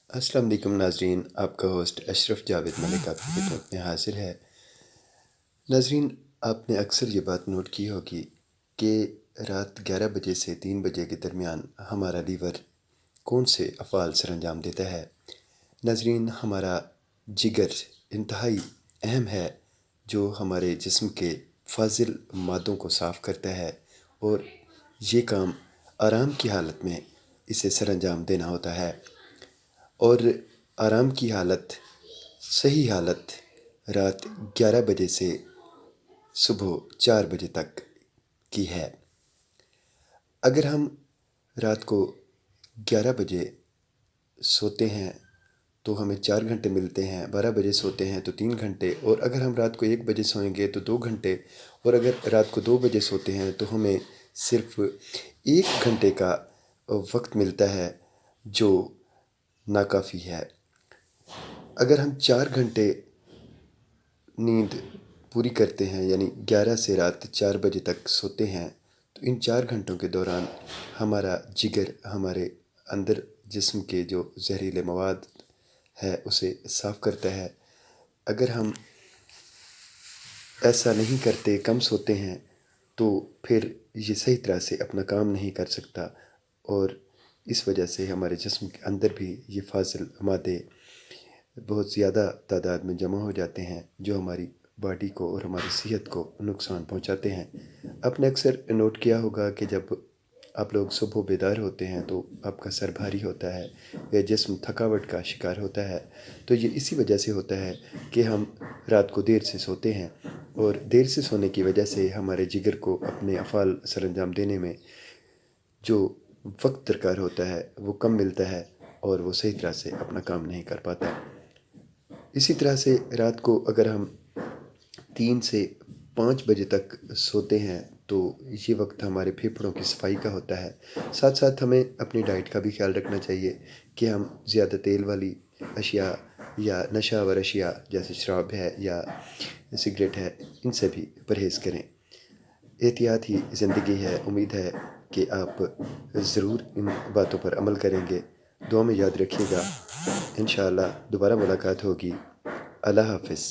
السلام علیکم ناظرین، آپ کا ہوسٹ اشرف جاوید ملک آپ کی خدمت میں حاضر ہے۔ ناظرین، آپ نے اکثر یہ بات نوٹ کی ہوگی کہ رات 11 بجے سے 3 بجے کے درمیان ہمارا لیور کون سے افعال سر انجام دیتا ہے۔ ناظرین، ہمارا جگر انتہائی اہم ہے، جو ہمارے جسم کے فاضل مادوں کو صاف کرتا ہے، اور یہ کام آرام کی حالت میں اسے سر انجام دینا ہوتا ہے، اور آرام کی حالت، صحیح حالت رات 11 بجے سے صبح 4 بجے تک کی ہے۔ اگر ہم رات کو 11 بجے سوتے ہیں تو ہمیں 4 گھنٹے ملتے ہیں، 12 بجے سوتے ہیں تو 3 گھنٹے، اور اگر ہم رات کو 1 بجے سوئیں گے تو 2 گھنٹے، اور اگر رات کو 2 بجے سوتے ہیں تو ہمیں صرف 1 گھنٹے کا وقت ملتا ہے، جو ناکافی ہے۔ اگر ہم 4 گھنٹے نیند پوری کرتے ہیں، یعنی 11 سے رات 4 بجے تک سوتے ہیں، تو ان 4 گھنٹوں کے دوران ہمارا جگر ہمارے اندر جسم کے جو زہریلے مواد ہے اسے صاف کرتا ہے۔ اگر ہم ایسا نہیں کرتے، کم سوتے ہیں، تو پھر یہ صحیح طرح سے اپنا کام نہیں کر سکتا، اور اس وجہ سے ہمارے جسم کے اندر بھی یہ فاضل مادے بہت زیادہ تعداد میں جمع ہو جاتے ہیں، جو ہماری باڈی کو اور ہماری صحت کو نقصان پہنچاتے ہیں۔ آپ نے اکثر نوٹ کیا ہوگا کہ جب آپ لوگ صبح بیدار ہوتے ہیں تو آپ کا سر بھاری ہوتا ہے یا جسم تھکاوٹ کا شکار ہوتا ہے، تو یہ اسی وجہ سے ہوتا ہے کہ ہم رات کو دیر سے سوتے ہیں، اور دیر سے سونے کی وجہ سے ہمارے جگر کو اپنے افعال سر انجام دینے میں جو وقت درکار ہوتا ہے وہ کم ملتا ہے، اور وہ صحیح طرح سے اپنا کام نہیں کر پاتا۔ اسی طرح سے رات کو اگر ہم 3 سے 5 بجے تک سوتے ہیں تو یہ وقت ہمارے پھیپھڑوں کی صفائی کا ہوتا ہے۔ ساتھ ساتھ ہمیں اپنی ڈائٹ کا بھی خیال رکھنا چاہیے کہ ہم زیادہ تیل والی اشیاء یا نشہ آور اشیاء جیسے شراب ہے یا سگریٹ ہے، ان سے بھی پرہیز کریں۔ احتیاط ہی زندگی ہے۔ امید ہے کہ آپ ضرور ان باتوں پر عمل کریں گے۔ دعا میں یاد رکھیے گا۔ انشاءاللہ دوبارہ ملاقات ہوگی۔ اللہ حافظ۔